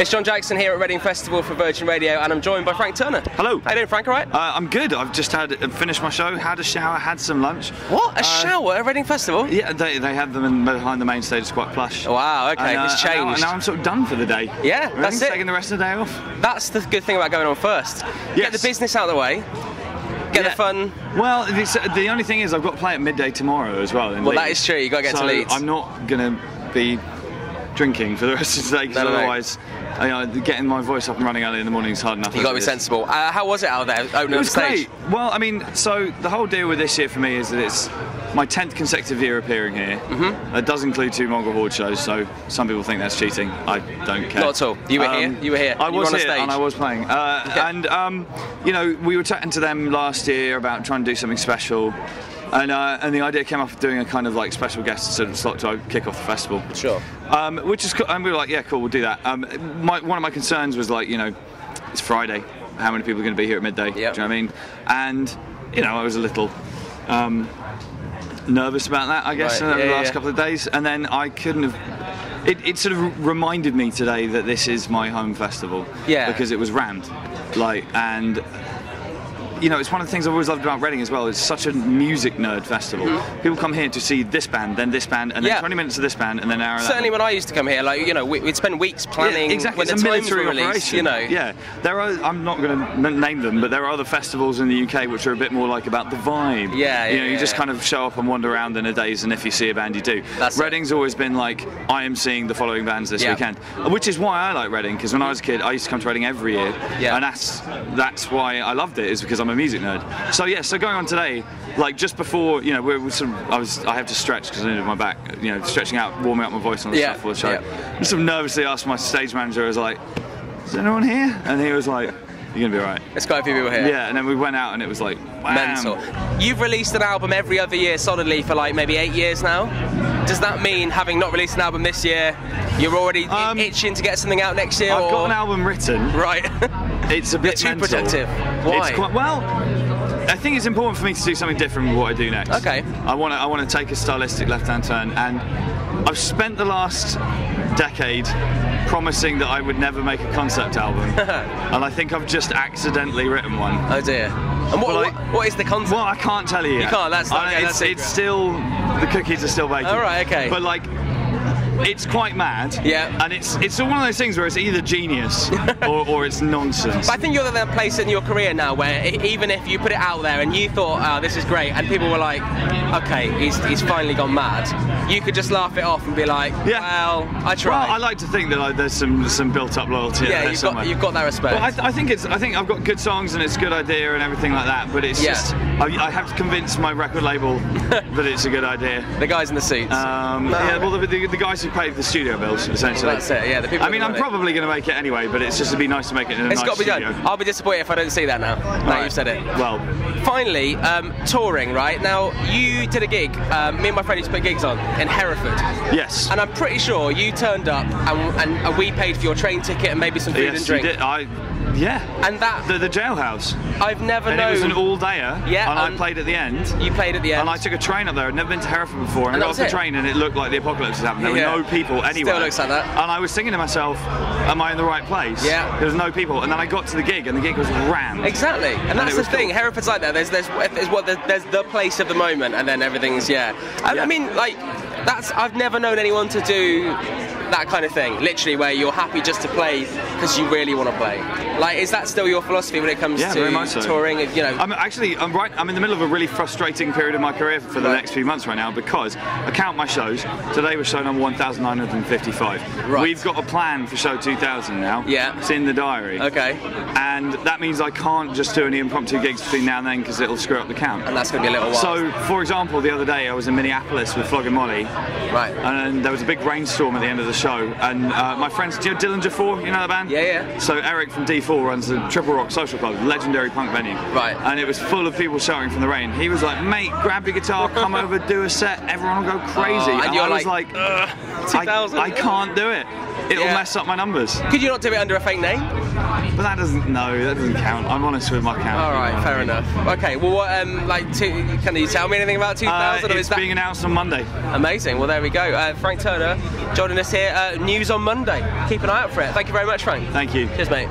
It's John Jackson here at Reading Festival for Virgin Radio, and I'm joined by Frank Turner. Hello. How you doing, Frank? All right? I'm good. I've just finished my show, had a shower, had some lunch. What? A shower at Reading Festival? Yeah, they had them behind the main stage. It's quite plush. Wow, okay, and, it's changed. Now I'm sort of done for the day. Yeah, Really? that's it. Taking the rest of the day off. That's the good thing about going on first. Get the business out of the way. Get the fun. Well, the only thing is I've got to play at midday tomorrow as well. Well, that is true. You've got to get to Leeds. I'm not going to be drinking for the rest of the day, because otherwise getting my voice up and running early in the morning is hard enough. You've got to be sensible. How was it out there, opening up the stage? Great. Well, I mean, so the whole deal with this year for me is that it's my 10th consecutive year appearing here. That does include 2 Mongrel Horde shows, so some people think that's cheating. I don't care. Not at all. You were here. You were here. I was on here, stage. and I was playing. And you know, we were chatting to them last year about trying to do something special. And the idea came up of doing a kind of like special guest sort of slot to kick off the festival. Sure. Which is cool. And we were like, yeah, cool, we'll do that. One of my concerns was like, you know, it's Friday. How many people are going to be here at midday? Yep. Do you know what I mean? And you know, I was a little nervous about that, I guess, right. the last couple of days. And then I couldn't have. It sort of reminded me today that this is my home festival. Yeah. Because it was rammed, and. You know, it's one of the things I've always loved about Reading as well. It's such a music nerd festival. People come here to see this band, then this band, and then 20 minutes of this band, and then an hour. Certainly, when I used to come here, like, you know, we'd spend weeks planning. Exactly, when it's the a times military were released, operation. you know. Yeah, there are. I'm not going to name them, but there are other festivals in the UK which are a bit more like about the vibe. Yeah, you know, you just kind of show up and wander around in a days, and if you see a band, you do. Reading's always been like, I am seeing the following bands this weekend, which is why I like Reading, because when I was a kid, I used to come to Reading every year, and that's why I loved it, is because I'm a music nerd. So yeah, so going on today, like just before, you know, I have to stretch because I needed my back, you know, stretching out, warming up my voice on the stuff for the show. I sort of nervously asked my stage manager, I was like, is anyone here? And he was like, you're gonna be alright. There's quite a few people here. Yeah, and then we went out and it was like, wham. Mental. You've released an album every other year solidly for like maybe 8 years now. Does that mean, having not released an album this year, you're already itching to get something out next year? I've got an album written. Right. It's a bit mental. Productive. Why? It's quite, well, I think it's important for me to do something different with what I do next. Okay. I want to take a stylistic left-hand turn, and I've spent the last decade promising that I would never make a concept album, and I think I've just accidentally written one. Oh dear. And what is the concept? Well, I can't tell you yet. You can't. That's not. It's still, the cookies are still baking. All right. Okay. But like, it's quite mad. Yeah. And it's one of those things where it's either genius or it's nonsense. But I think you're at that place in your career now where even if you put it out there and you thought, oh, this is great, and people were like, okay, he's finally gone mad, you could just laugh it off and be like, well, I tried. Well, I like to think that there's some built-up loyalty. Yeah, you've got that respect. Well, I think I've got good songs and it's a good idea and everything like that. But it's just I have to convince my record label that it's a good idea. The guys in the seats. Yeah, well, the guys who paid the studio bills, essentially. Well, that's it. Yeah, the people. I mean, I'm probably going to make it anyway, but it's just it'd be nice to make it in a nice studio. It's got to be done. I'll be disappointed if I don't see that now. Now you've said it. Well, finally, touring, right? Now, you did a gig. Me and my friend used to put gigs on in Hereford. Yes. And I'm pretty sure you turned up and we paid for your train ticket and maybe some food and drink. Yes, you did. Yeah. And that the jailhouse. I've never known. And it was an all-dayer. Yeah. And I played at the end. You played at the end. And I took a train up there. I'd never been to Hereford before. And I got off the train and it looked like the apocalypse was happening. There were no people anywhere. Still looks like that. And I was thinking to myself, am I in the right place? Yeah. There was no people. And then I got to the gig and the gig was rammed. Exactly. And that's the thing. Cool. Hereford's like that. There's the place of the moment, and then everything's I mean, like, I've never known anyone to do that kind of thing, literally, where you're happy just to play because you really want to play. Like, is that still your philosophy when it comes to very much so. touring? You know, I'm in the middle of a really frustrating period of my career for the next few months right now, because I count my shows. Today was show number 1955. Right. We've got a plan for show 2000 now. Yeah. It's in the diary. Okay. And that means I can't just do any impromptu gigs between now and then because it'll screw up the count. And that's going to be a little while. So, for example, the other day I was in Minneapolis with Flogging Molly. Right. And there was a big rainstorm at the end of the show, and my friends, do you know Dillinger 4? You know that band? Yeah. So Eric from D4 runs the Triple Rock Social Club, legendary punk venue. Right. And it was full of people shouting from the rain. He was like, mate, grab your guitar, come over, do a set, everyone will go crazy. And you're I was like 2000. I can't do it. it'll mess up my numbers. Could you not do it under a fake name? But that doesn't count. I'm honest with my count. All right, fair enough. Okay, well, what, can you tell me anything about 2000? It's being announced on Monday. Amazing. Well, there we go. Frank Turner joining us here. News on Monday. Keep an eye out for it. Thank you very much, Frank. Thank you. Cheers, mate.